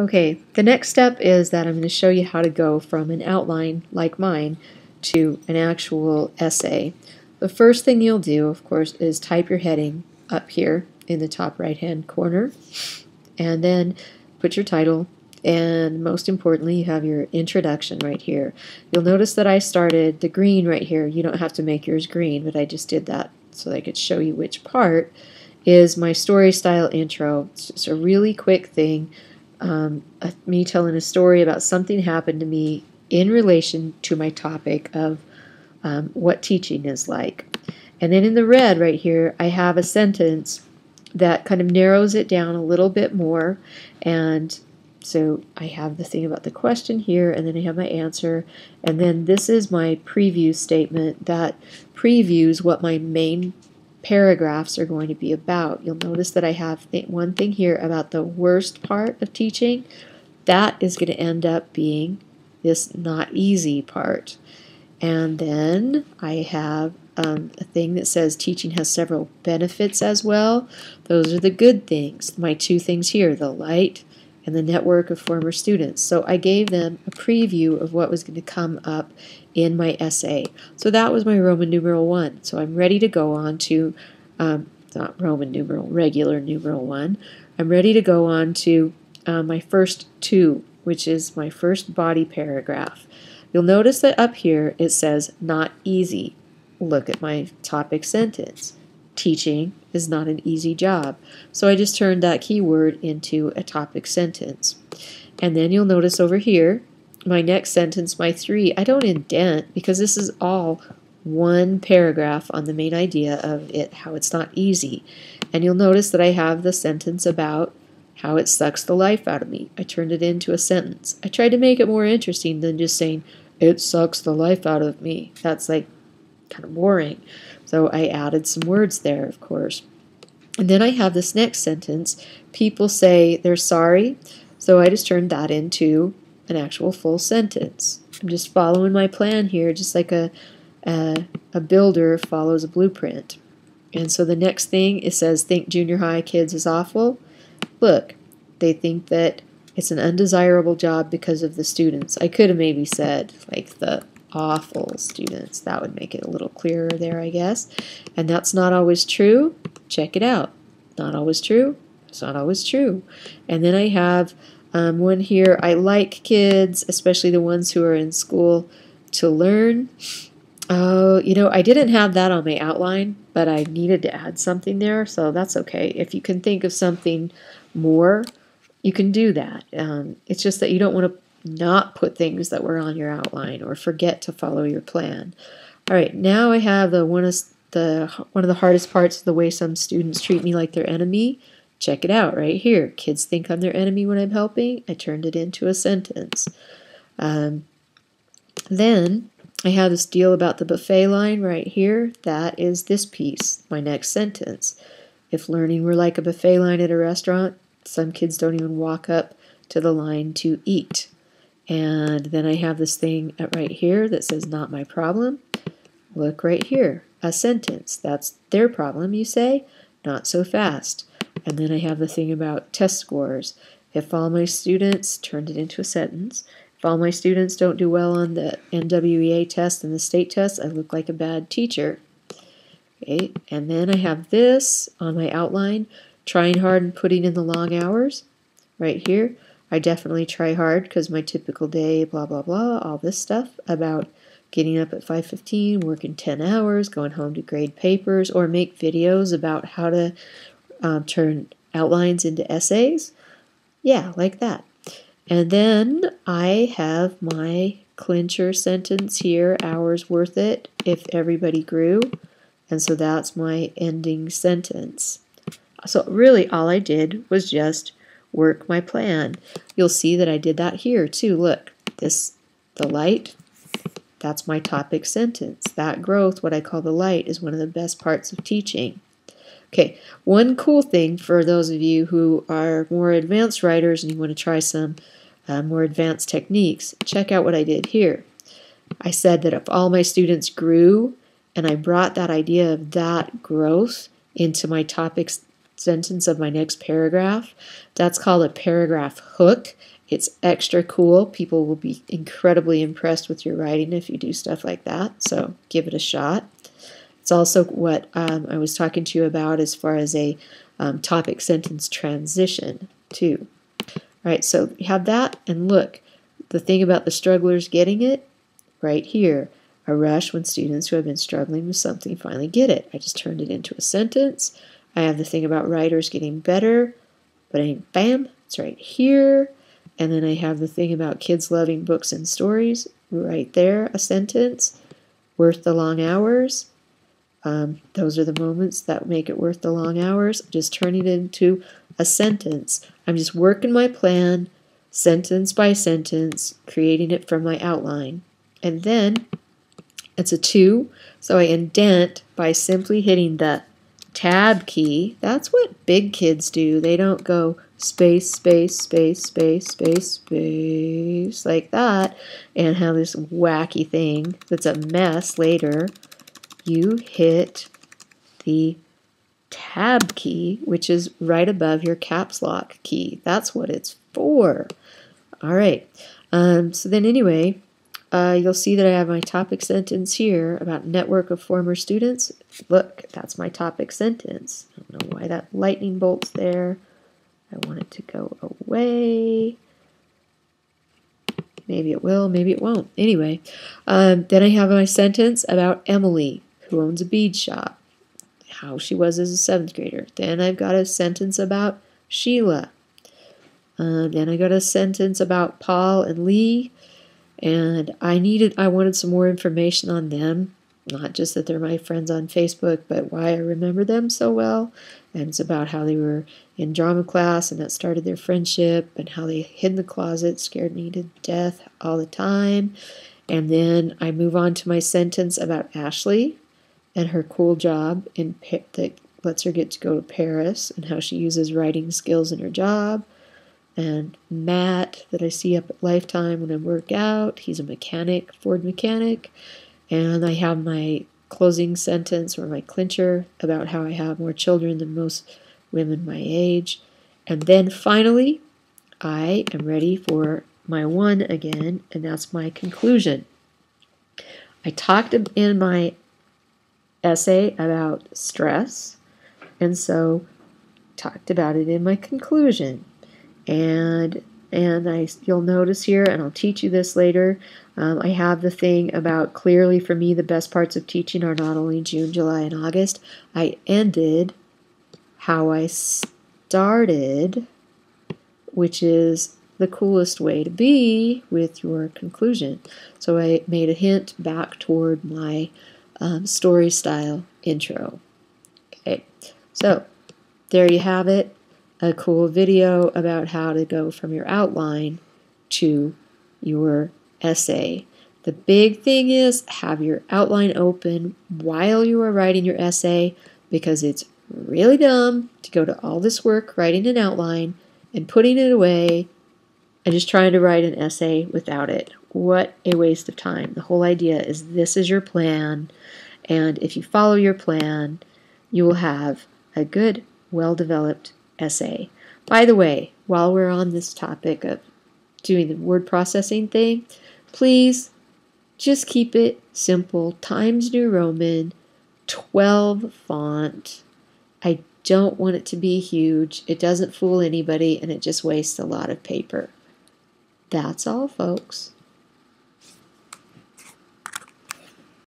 Okay, the next step is that I'm going to show you how to go from an outline like mine to an actual essay. The first thing you'll do, of course, is type your heading up here in the top right-hand corner, and then put your title, and most importantly, you have your introduction right here. You'll notice that I started the green right here. You don't have to make yours green, but I just did that so that I could show you which part is my story style intro. It's just a really quick thing. Me telling a story about something happened to me in relation to my topic of what teaching is like. And then in the red right here, I have a sentence that kind of narrows it down a little bit more. And so I have the thing about the question here, and then I have my answer. And then this is my preview statement that previews what my main paragraphs are going to be about. You'll notice that I have one thing here about the worst part of teaching. That is going to end up being this not easy part. And then I have a thing that says teaching has several benefits as well. Those are the good things. My two things here, the light and the network of former students. So I gave them a preview of what was going to come up in my essay. So that was my Roman numeral 1. So I'm ready to go on to, not Roman numeral, regular numeral 1. I'm ready to go on to my first 2, which is my first body paragraph. You'll notice that up here it says not easy. Look at my topic sentence. Teaching is not an easy job. So I just turned that keyword into a topic sentence. And then you'll notice over here, my next sentence, my 3, I don't indent because this is all one paragraph on the main idea of it, how it's not easy. And you'll notice that I have the sentence about how it sucks the life out of me. I turned it into a sentence. I tried to make it more interesting than just saying, it sucks the life out of me. That's like kind of boring. So I added some words there, of course. And then I have this next sentence. People say they're sorry. So I just turned that into an actual full sentence. I'm just following my plan here, just like a builder follows a blueprint. And so the next thing, it says, think junior high kids is awful. Look, they think that it's an undesirable job because of the students. I could have maybe said, like, the awful students. That would make it a little clearer there, I guess. And that's not always true. Check it out. Not always true. It's not always true. And then I have one here. I like kids, especially the ones who are in school, to learn. Oh, you know, I didn't have that on my outline, but I needed to add something there, so that's okay. If you can think of something more, you can do that. It's just that you don't want to not put things that were on your outline or forget to follow your plan. All right, now I have one of the hardest parts of the way some students treat me like their enemy. Check it out right here. Kids think I'm their enemy when I'm helping. I turned it into a sentence. Then I have this deal about the buffet line right here. That is this piece, my next sentence. If learning were like a buffet line at a restaurant, some kids don't even walk up to the line to eat. And then I have this thing right here that says not my problem. Look right here, a sentence. That's their problem, you say? Not so fast. And then I have the thing about test scores. If all my students, turned it into a sentence, if all my students don't do well on the NWEA test and the state test, I look like a bad teacher. Okay, and then I have this on my outline, trying hard and putting in the long hours. Right here, I definitely try hard because my typical day, blah, blah, blah, all this stuff about getting up at 5:15, working 10 hours, going home to grade papers, or make videos about how to turn outlines into essays. Yeah, like that. And then I have my clincher sentence here, hours worth it if everybody grew. And so that's my ending sentence. So really all I did was just work my plan. You'll see that I did that here too. Look, the light, that's my topic sentence. That growth, what I call the light, is one of the best parts of teaching. Okay, one cool thing for those of you who are more advanced writers and you want to try some more advanced techniques, check out what I did here. I said that if all my students grew, and I brought that idea of that growth into my topic sentence of my next paragraph. That's called a paragraph hook. It's extra cool. People will be incredibly impressed with your writing if you do stuff like that, so give it a shot. It's also what I was talking to you about as far as a topic sentence transition too. All right, so you have that, and look, the thing about the strugglers getting it, right here, a rush when students who have been struggling with something finally get it. I just turned it into a sentence. I have the thing about writers getting better, but bam, it's right here. And then I have the thing about kids loving books and stories, right there, a sentence, worth the long hours. Those are the moments that make it worth the long hours. Just turning it into a sentence. I'm just working my plan, sentence by sentence, creating it from my outline. And then it's a 2, so I indent by simply hitting the tab key. That's what big kids do. They don't go space, space, space, space, space, space, like that, and have this wacky thing that's a mess later. You hit the tab key, which is right above your caps lock key. That's what it's for. All right. So then anyway, you'll see that I have my topic sentence here about network of former students. Look, that's my topic sentence. I don't know why that lightning bolt's there. I want it to go away. Maybe it will, maybe it won't. Anyway, then I have my sentence about Emily, who owns a bead shop, how she was as a 7th grader. Then I've got a sentence about Sheila. Then I got a sentence about Paul and Lee, and I wanted some more information on them, not just that they're my friends on Facebook, but why I remember them so well. And it's about how they were in drama class and that started their friendship, and how they hid in the closet, scared me to death all the time. And then I move on to my sentence about Ashley and her cool job that lets her get to go to Paris, and how she uses writing skills in her job. And Matt, that I see up at Lifetime when I work out, he's a mechanic, Ford mechanic. And I have my closing sentence, or my clincher, about how I have more children than most women my age. And then finally, I am ready for my 1 again, and that's my conclusion. I talked in my essay about stress, and so talked about it in my conclusion. And you'll notice here, and I'll teach you this later, I have the thing about clearly for me the best parts of teaching are not only June, July, and August. I ended how I started, which is the coolest way to be with your conclusion. So I made a hint back toward my story style intro. Okay, so there you have it. A cool video about how to go from your outline to your essay. The big thing is have your outline open while you are writing your essay, because it's really dumb to go to all this work writing an outline and putting it away and just trying to write an essay without it. What a waste of time. The whole idea is this is your plan, and if you follow your plan, you will have a good, well-developed essay. By the way, while we're on this topic of doing the word processing thing, please just keep it simple. Times New Roman, 12 font. I don't want it to be huge. It doesn't fool anybody, and it just wastes a lot of paper. That's all, folks.